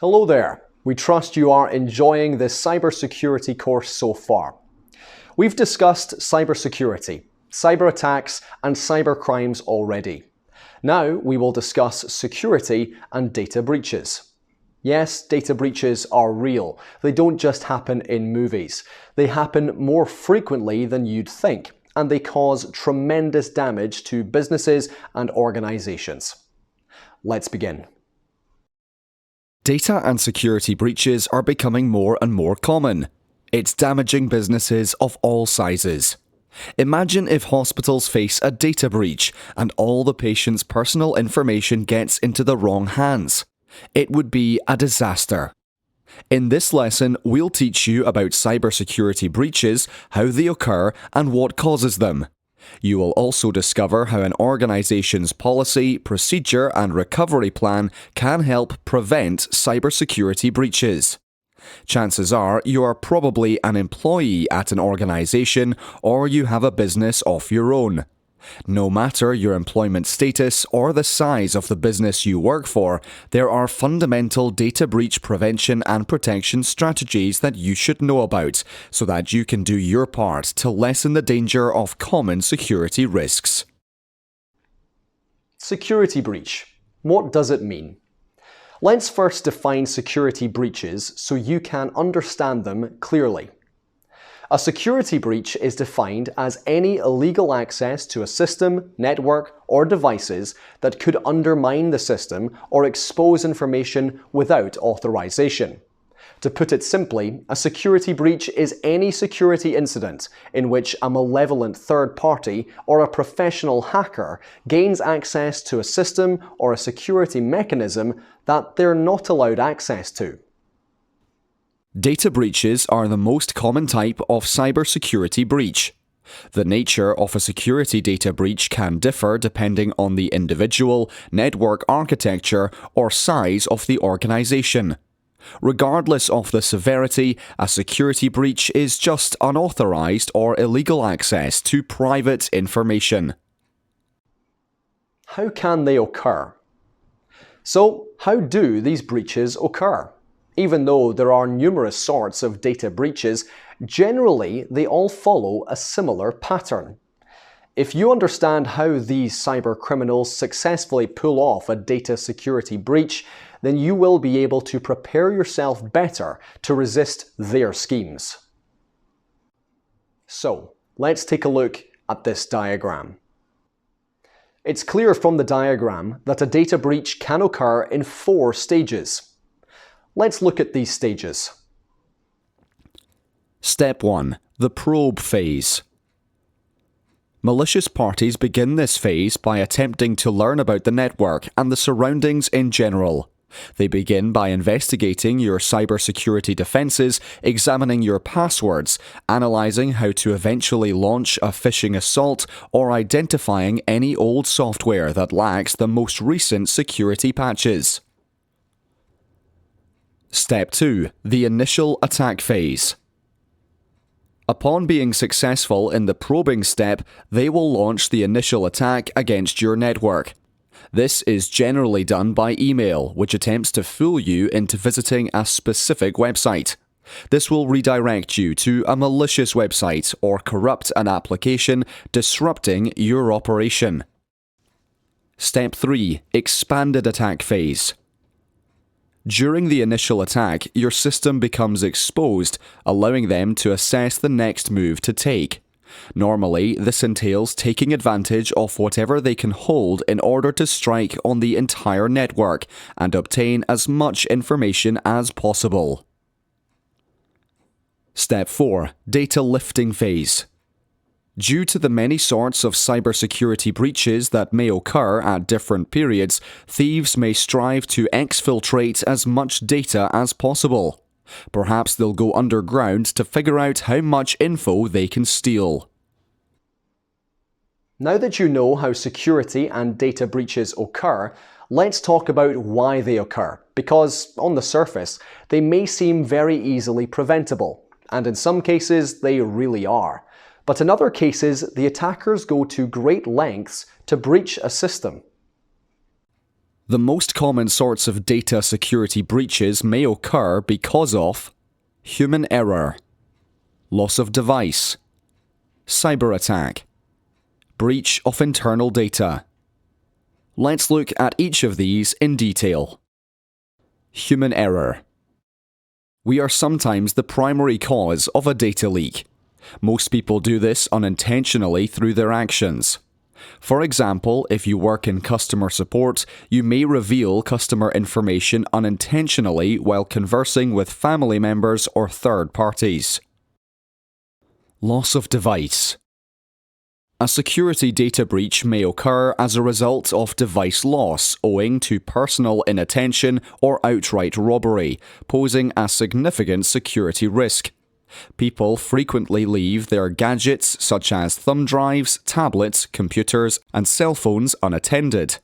Hello there. We trust you are enjoying this cybersecurity course so far. We've discussed cybersecurity, cyber attacks, and cyber crimes already. Now we will discuss security and data breaches. Yes, data breaches are real. They don't just happen in movies. They happen more frequently than you'd think, and they cause tremendous damage to businesses and organizations. Let's begin. Data and security breaches are becoming more and more common. It's damaging businesses of all sizes. Imagine if hospitals face a data breach and all the patient's personal information gets into the wrong hands. It would be a disaster. In this lesson, we'll teach you about cybersecurity breaches, how they occur, and what causes them. You will also discover how an organization's policy, procedure, and recovery plan can help prevent cybersecurity breaches. Chances are you are probably an employee at an organization or you have a business of your own. No matter your employment status or the size of the business you work for, there are fundamental data breach prevention and protection strategies that you should know about so that you can do your part to lessen the danger of common security risks. Security breach. What does it mean? Let's first define security breaches so you can understand them clearly. A security breach is defined as any illegal access to a system, network, or devices that could undermine the system or expose information without authorization. To put it simply, a security breach is any security incident in which a malevolent third party or a professional hacker gains access to a system or a security mechanism that they're not allowed access to. Data breaches are the most common type of cybersecurity breach. The nature of a security data breach can differ depending on the individual, network architecture, or size of the organization. Regardless of the severity, a security breach is just unauthorized or illegal access to private information. How can they occur? So, how do these breaches occur? Even though there are numerous sorts of data breaches, generally they all follow a similar pattern. If you understand how these cyber criminals successfully pull off a data security breach, then you will be able to prepare yourself better to resist their schemes. So, let's take a look at this diagram. It's clear from the diagram that a data breach can occur in 4 stages. Let's look at these stages. Step 1. The probe phase. Malicious parties begin this phase by attempting to learn about the network and the surroundings in general. They begin by investigating your cybersecurity defenses, examining your passwords, analyzing how to eventually launch a phishing assault, or identifying any old software that lacks the most recent security patches. Step 2. The initial attack phase. Upon being successful in the probing step, they will launch the initial attack against your network. This is generally done by email, which attempts to fool you into visiting a specific website. This will redirect you to a malicious website or corrupt an application, disrupting your operation. Step 3. Expanded attack phase. During the initial attack, your system becomes exposed, allowing them to assess the next move to take. Normally, this entails taking advantage of whatever they can hold in order to strike on the entire network and obtain as much information as possible. Step 4. Data lifting phase. Due to the many sorts of cybersecurity breaches that may occur at different periods, thieves may strive to exfiltrate as much data as possible. Perhaps they'll go underground to figure out how much info they can steal. Now that you know how security and data breaches occur, let's talk about why they occur, because on the surface, they may seem very easily preventable, and in some cases they really are. But in other cases, the attackers go to great lengths to breach a system. The most common sorts of data security breaches may occur because of human error, loss of device, cyber attack, breach of internal data. Let's look at each of these in detail. Human error. We are sometimes the primary cause of a data leak. Most people do this unintentionally through their actions. For example, if you work in customer support, you may reveal customer information unintentionally while conversing with family members or third parties. Loss of device. A security data breach may occur as a result of device loss owing to personal inattention or outright robbery, posing a significant security risk. People frequently leave their gadgets such as thumb drives, tablets, computers, and cell phones unattended.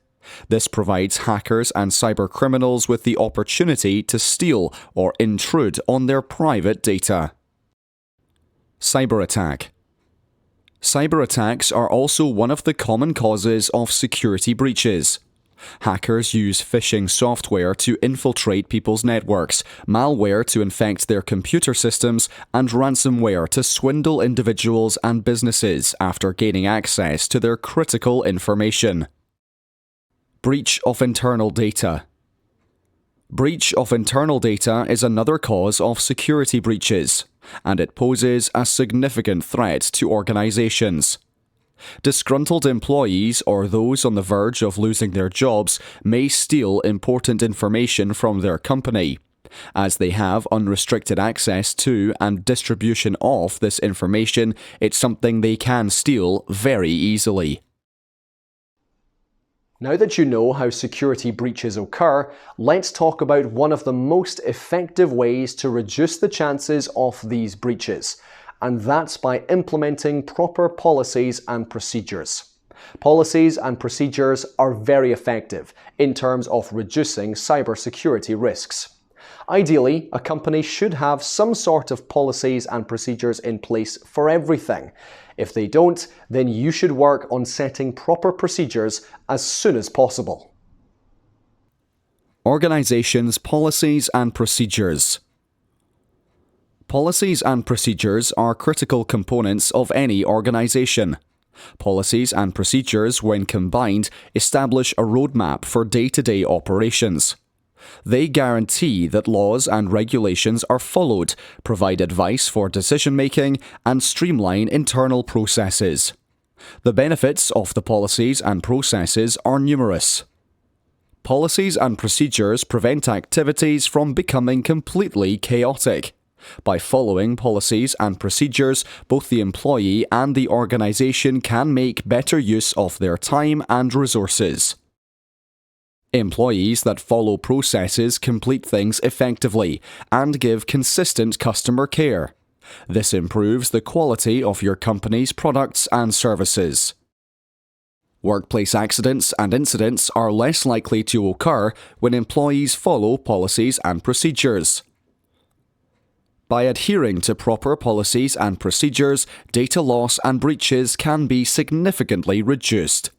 This provides hackers and cybercriminals with the opportunity to steal or intrude on their private data. Cyber attack. Cyber attacks are also one of the common causes of security breaches. Hackers use phishing software to infiltrate people's networks, malware to infect their computer systems, and ransomware to swindle individuals and businesses after gaining access to their critical information. Breach of internal data. Breach of internal data is another cause of security breaches, and it poses a significant threat to organizations. Disgruntled employees or those on the verge of losing their jobs may steal important information from their company. As they have unrestricted access to and distribution of this information, it's something they can steal very easily. Now that you know how security breaches occur, let's talk about one of the most effective ways to reduce the chances of these breaches, and that's by implementing proper policies and procedures. Policies and procedures are very effective in terms of reducing cybersecurity risks. Ideally, a company should have some sort of policies and procedures in place for everything. If they don't, then you should work on setting proper procedures as soon as possible. Organizations' policies and procedures. Policies and procedures are critical components of any organization. Policies and procedures, when combined, establish a roadmap for day-to-day operations. They guarantee that laws and regulations are followed, provide advice for decision-making, and streamline internal processes. The benefits of the policies and processes are numerous. Policies and procedures prevent activities from becoming completely chaotic. By following policies and procedures, both the employee and the organization can make better use of their time and resources. Employees that follow processes complete things effectively and give consistent customer care. This improves the quality of your company's products and services. Workplace accidents and incidents are less likely to occur when employees follow policies and procedures. By adhering to proper policies and procedures, data loss and breaches can be significantly reduced.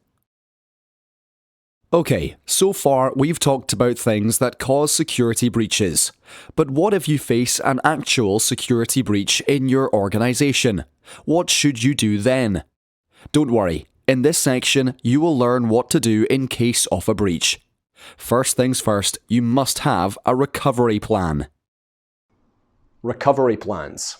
Okay, so far we've talked about things that cause security breaches. But what if you face an actual security breach in your organization? What should you do then? Don't worry, in this section you will learn what to do in case of a breach. First things first, you must have a recovery plan. Recovery plans.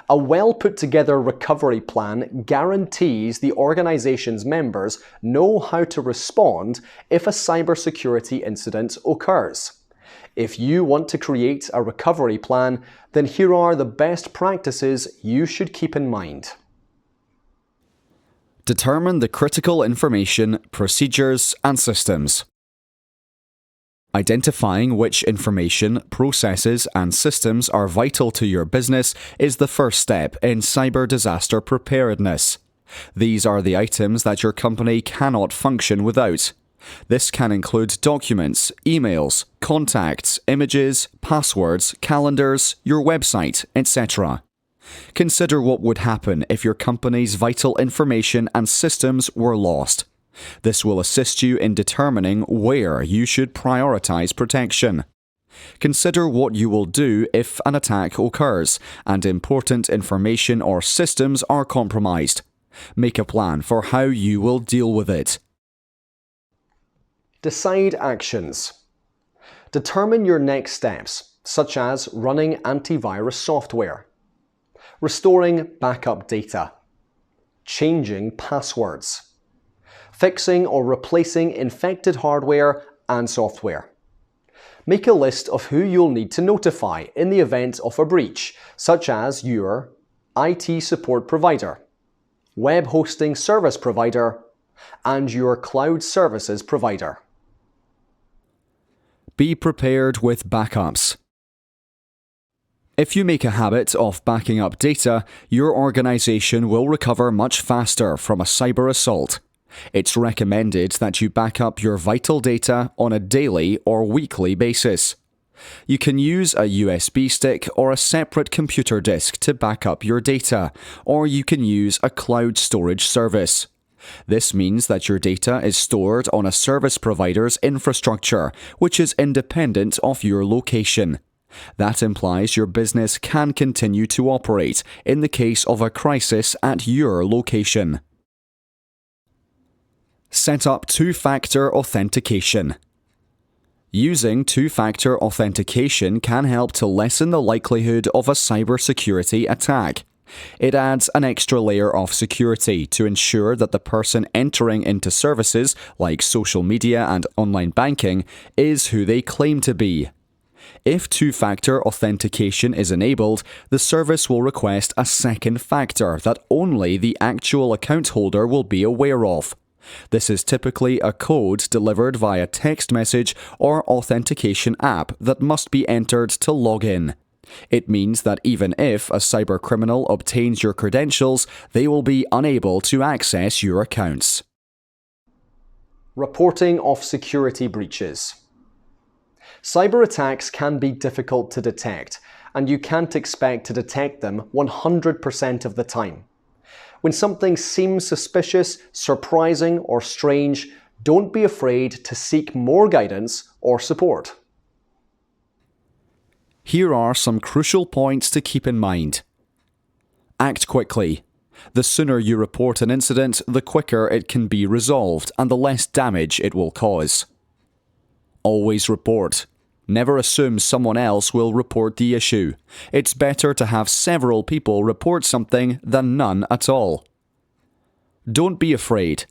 A well-put-together recovery plan guarantees the organization's members know how to respond if a cybersecurity incident occurs. If you want to create a recovery plan, then here are the best practices you should keep in mind. Determine the critical information, procedures, and systems. Identifying which information, processes, and systems are vital to your business is the first step in cyber disaster preparedness. These are the items that your company cannot function without. This can include documents, emails, contacts, images, passwords, calendars, your website, etc. Consider what would happen if your company's vital information and systems were lost. This will assist you in determining where you should prioritize protection. Consider what you will do if an attack occurs and important information or systems are compromised. Make a plan for how you will deal with it. Decide actions. Determine your next steps, such as running antivirus software, restoring backup data, changing passwords, fixing or replacing infected hardware and software. Make a list of who you'll need to notify in the event of a breach, such as your IT support provider, web hosting service provider, and your cloud services provider. Be prepared with backups. If you make a habit of backing up data, your organization will recover much faster from a cyber assault. It's recommended that you back up your vital data on a daily or weekly basis. You can use a USB stick or a separate computer disk to back up your data, or you can use a cloud storage service. This means that your data is stored on a service provider's infrastructure, which is independent of your location. That implies your business can continue to operate in the case of a crisis at your location. Set up two-factor authentication. Using two-factor authentication can help to lessen the likelihood of a cybersecurity attack. It adds an extra layer of security to ensure that the person entering into services like social media and online banking is who they claim to be. If two-factor authentication is enabled, the service will request a second factor that only the actual account holder will be aware of. This is typically a code delivered via text message or authentication app that must be entered to log in. It means that even if a cybercriminal obtains your credentials, they will be unable to access your accounts. Reporting of security breaches. Cyber attacks can be difficult to detect, and you can't expect to detect them 100% of the time. When something seems suspicious, surprising, or strange, don't be afraid to seek more guidance or support. Here are some crucial points to keep in mind. Act quickly. The sooner you report an incident, the quicker it can be resolved and the less damage it will cause. Always report. Never assume someone else will report the issue. It's better to have several people report something than none at all. Don't be afraid.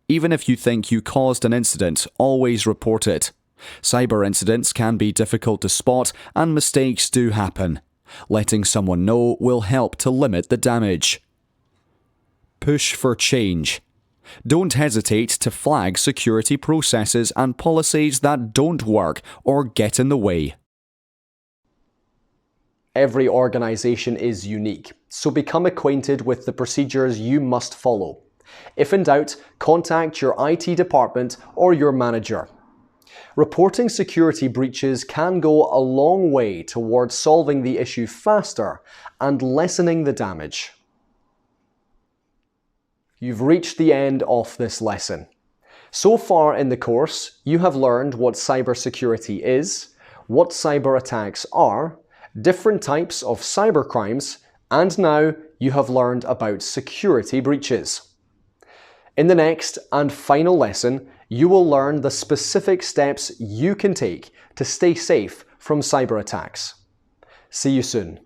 Even if you think you caused an incident, always report it. Cyber incidents can be difficult to spot and mistakes do happen. Letting someone know will help to limit the damage. Push for change. Don't hesitate to flag security processes and policies that don't work or get in the way. Every organization is unique, so become acquainted with the procedures you must follow. If in doubt, contact your IT department or your manager. Reporting security breaches can go a long way towards solving the issue faster and lessening the damage. You've reached the end of this lesson. So far in the course, you have learned what cybersecurity is, what cyber attacks are, different types of cybercrimes, and now you have learned about security breaches. In the next and final lesson, you will learn the specific steps you can take to stay safe from cyber attacks. See you soon.